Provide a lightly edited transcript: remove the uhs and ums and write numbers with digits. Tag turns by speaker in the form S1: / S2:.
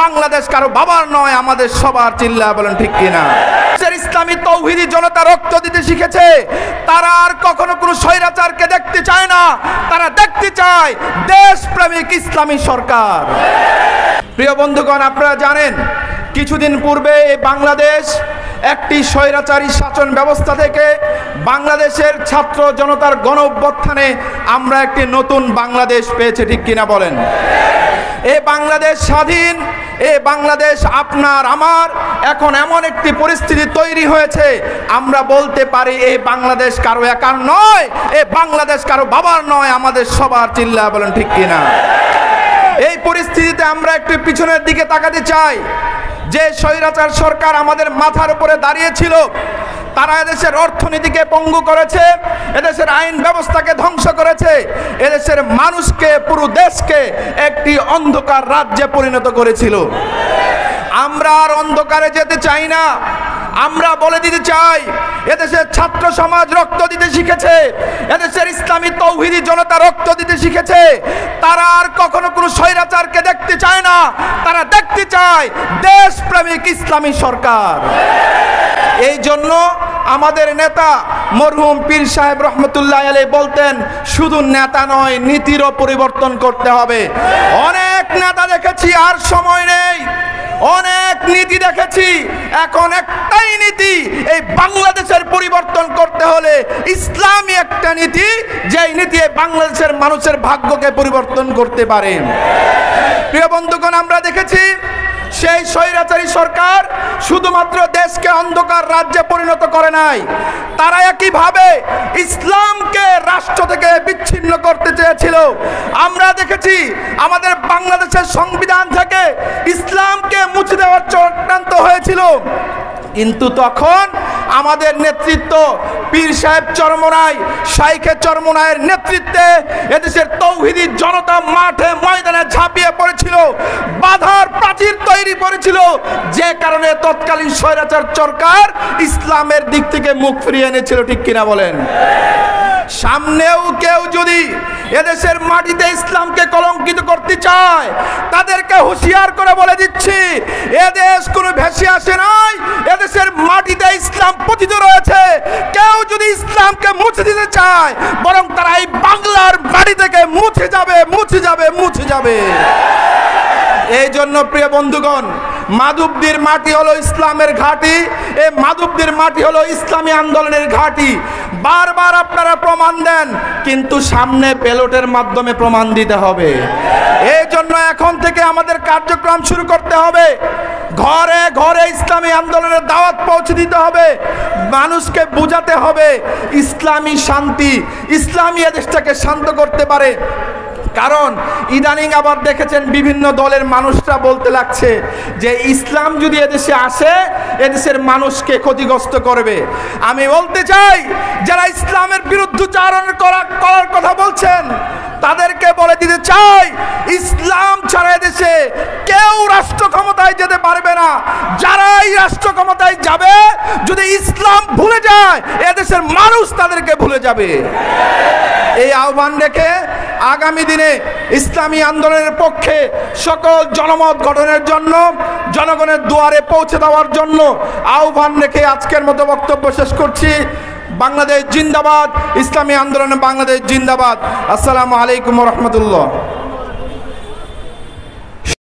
S1: বাংলাদেশ কারো বাবার নয়, আমাদের সবার। চিল্লায় বলেন ঠিক কিনা? ইসলামী তৌহিদি জনতা রক্ত দিতে শিখেছে। তারা আর কখনো কোনো স্বৈরাচারকে দেখতে চায় না, তারা দেখতে চায় দেশপ্রেমিক ইসলামী সরকার। প্রিয় বন্ধুগণ, আপনারা জানেন কিছুদিন পূর্বে বাংলাদেশ একটি স্বৈরাচারী শাসন ব্যবস্থা থেকে বাংলাদেশের ছাত্র জনতার গণ অভ্যুত্থানে আমরা একটি নতুন বাংলাদেশ পেয়েছি, ঠিক কিনা বলেন? এই বাংলাদেশ স্বাধীন, এই বাংলাদেশ আপনার আমার। এখন এমন একটি পরিস্থিতি তৈরি হয়েছে, আমরা বলতে পারি এই বাংলাদেশ কারো একার নয়, এই বাংলাদেশ কারো বাবার নয়, আমাদের সবার। চিল্লায় বলেন ঠিক কিনা? এই পরিস্থিতিতে আমরা একটু পিছনের দিকে তাকাতে চাই। যে স্বৈরাচার সরকার আমাদের মাথার উপরে দাঁড়িয়েছিল, তারা এদেশের অর্থনীতিকে পঙ্গু করেছে, এদেশের আইন ব্যবস্থাকে ধ্বংস করেছে, এদেশের মানুষকে, পুরো দেশকে একটি অন্ধকার রাজ্যে পরিণত করেছিল। আমরা আর অন্ধকারে যেতে চাই না। আমরা বলে দিতে চাই, এদেশের ছাত্র সমাজ রক্ত দিতে শিখেছে, এদেশের ইসলামী তৌহিদি জনতা রক্ত দিতে শিখেছে। তারা আর কখনো কোনো স্বৈরাচারকে দেখতে চায় না, তারা দেখতে চায় দেশপ্রেমিক ইসলামী সরকার। এই জন্য আমাদের নেতা মরহুম পীর সাহেব রহমতুল্লাহ আলাইহি বলতেন, শুধু নেতা নয়, নীতিরও পরিবর্তন করতে হবে। অনেক নেতা দেখেছি, আর সময় নেই। অনেক নীতি দেখেছি, এখন একটাই নীতি, এই বাংলাদেশের পরিবর্তন করতে হলে ইসলামী একটা নীতি, যেই নীতি বাংলাদেশের মানুষের ভাগ্যকে পরিবর্তন করতে পারে। প্রিয় বন্ধুগণ, আমরা দেখেছি সেই স্বৈরাচারী সরকার শুধুমাত্র দেশকে অন্ধকার রাজ্যে পরিণত করে নাই, তারা একইভাবে ইসলামকে রাষ্ট্র থেকে বিচ্ছিন্ন করতে চেয়েছিল। আমরা দেখেছি আমাদের বাংলাদেশের সংবিধান থেকে ইসলামকে মুছে দেওয়ার চক্রান্ত হয়েছিল, কিন্তু তখন আমাদের নেতৃত্ব পীর সাহেব চরমনাই, শাইখে চরমনাইয়ের নেতৃত্বে এদেশের তৌহিদি জনতা মাঠে ময়দানে ঝাঁপিয়ে পড়েছিল, বাধার প্রাচীর তৈরি করেছিল, যে কারণে তৎকালীন স্বৈরাচার সরকার ইসলামের দিক থেকে মুখ ফিরিয়ে এনেছিল, ঠিক কিনা বলেন? সামনেও কেউ যদি এদেশের মাটিতে ইসলামকে কলঙ্কিত করতে চায়, তাদেরকে হুঁশিয়ার করে বলে দিচ্ছি, এদেশ কোনো ভেসে আসে নাই, এদেশের মাটিতে ইসলাম পতিত রয়েছে। কেউ যদি ইসলামকে মুছে দিতে চায়, বরং তারা এই বাংলার মাটি থেকে মুছে যাবে, মুছে যাবে, মুছে যাবে। এই জন্য প্রিয় বন্ধুগণ, মাধবদীর মাটি হলো ইসলামের ঘাঁটি, এই মাধবদীর মাটি হলো ইসলামী আন্দোলনের ঘাঁটি। বারবার আপনারা প্রমাণ দেন, কিন্তু সামনে ব্যালটের মাধ্যমে প্রমাণ দিতে হবে। এই জন্য এখন থেকে আমাদের কার্যক্রম শুরু করতে হবে, ঘরে ঘরে ইসলামী আন্দোলনের দাওয়াত পৌঁছে দিতে হবে, মানুষকে বোঝাতে হবে ইসলামী শান্তি, ইসলামী দেশটাকে শান্ত করতে পারে। কারণ ইদানিং আবার দেখেছেন বিভিন্ন দলের মানুষরা বলতে লাগছে যে ইসলাম যদি এদেশে আসে, এদেশের মানুষকে ক্ষতিগ্রস্ত করবে। আমি বলতে চাই, যারা ইসলামের বিরুদ্ধাচরণ করার কথা বলছেন, তাদেরকে বলে দিতে চাই, ইসলাম ছাড়া এদেশে কেউ রাষ্ট্র ক্ষমতায় যেতে পারবে না। যারাই রাষ্ট্র ক্ষমতায় যাবে, যদি ইসলাম ভুলে যায়, এদেশের মানুষ তাদেরকে ভুলে যাবে। এই আহ্বান রেখে আগামী দিনে ইসলামী আন্দোলনের পক্ষে সকল জনমত গঠনের জন্য, জনগণের দুয়ারে পৌঁছে দেওয়ার জন্য আহ্বান রেখে আজকের মতো বক্তব্য শেষ করছি। বাংলাদেশ জিন্দাবাদ, ইসলামী আন্দোলনে বাংলাদেশ জিন্দাবাদ। আসসালামু আলাইকুম ওয়া রাহমাতুল্লাহ।